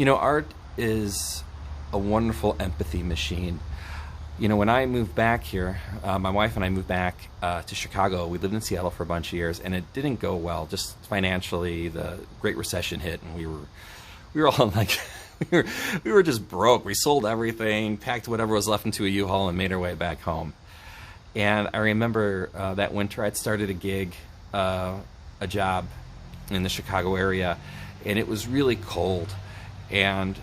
Art is a wonderful empathy machine. When I moved back here, my wife and I moved back to Chicago. We lived in Seattle for a bunch of years, and it didn't go well. Just financially, the Great Recession hit, and we were all like, we were just broke. We sold everything, packed whatever was left into a U-Haul, and made our way back home. And I remember that winter, I'd started a gig, a job in the Chicago area, and it was really cold. And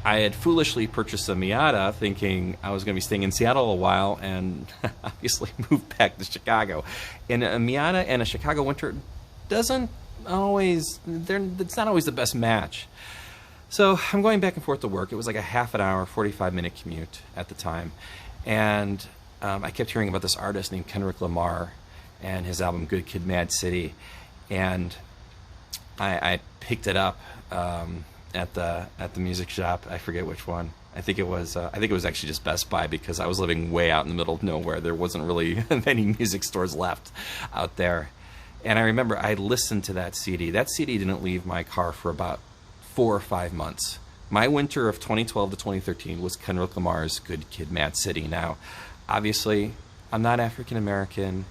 I had foolishly purchased a Miata thinking I was going to be staying in Seattle a while, and obviously moved back to Chicago. And a Miata and a Chicago winter it's not always the best match. So I'm going back and forth to work. It was like a half an hour, 45-minute commute at the time. And I kept hearing about this artist named Kendrick Lamar and his album Good Kid, Mad City. And I picked it up at the music shop. I forget which one. I think it was actually just Best Buy, because I was living way out in the middle of nowhere. There wasn't really many music stores left out there. And I remember I listened to that CD. That CD didn't leave my car for about 4 or 5 months. My winter of 2012 to 2013 was Kendrick Lamar's Good Kid, Mad City. Now, obviously, I'm not African American.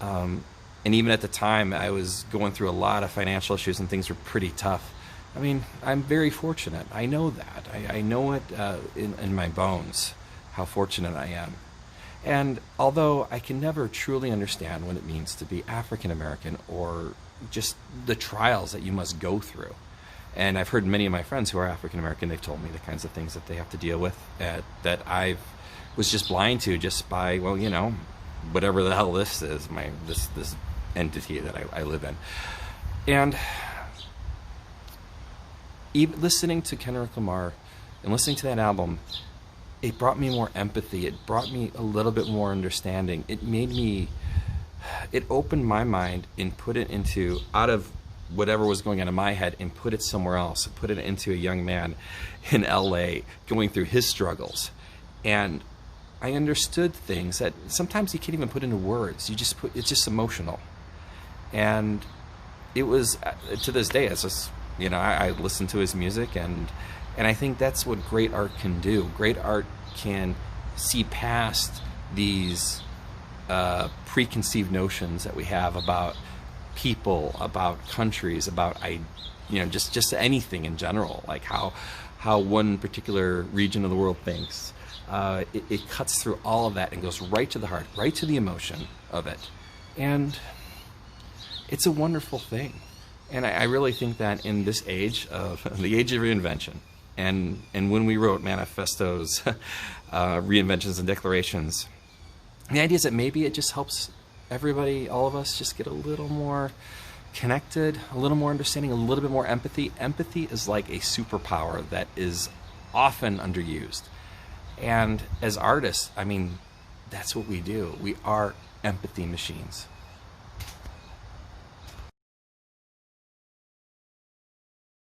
And even at the time, I was going through a lot of financial issues, and things were pretty tough. I mean, I'm very fortunate. I know that. I know it in my bones, how fortunate I am. And although I can never truly understand what it means to be African American, or just the trials that you must go through, and I've heard many of my friends who are African American, they've told me the kinds of things that they have to deal with that I was just blind to, just by, whatever the hell this is, this entity that I live in. And even listening to Kendrick Lamar and listening to that album, it brought me more empathy. It brought me a little bit more understanding. It opened my mind and put it out of whatever was going on in my head, and put it somewhere else. Put it into a young man in LA going through his struggles. And I understood things that sometimes you can't even put into words. It's just emotional. And it was, to this day, it's just, I listen to his music, and I think that's what great art can do. Great art can see past these preconceived notions that we have about people, about countries, about just anything in general, like how one particular region of the world thinks. It cuts through all of that and goes right to the heart, right to the emotion of it. And it's a wonderful thing. And I really think that in this age of the age of reinvention, and when we wrote Manifestos, Reinventions and Declarations, the idea is that maybe it just helps everybody, all of us, just get a little more connected, a little more understanding, a little bit more empathy. Empathy is like a superpower that is often underused. And as artists, I mean, that's what we do. We are empathy machines.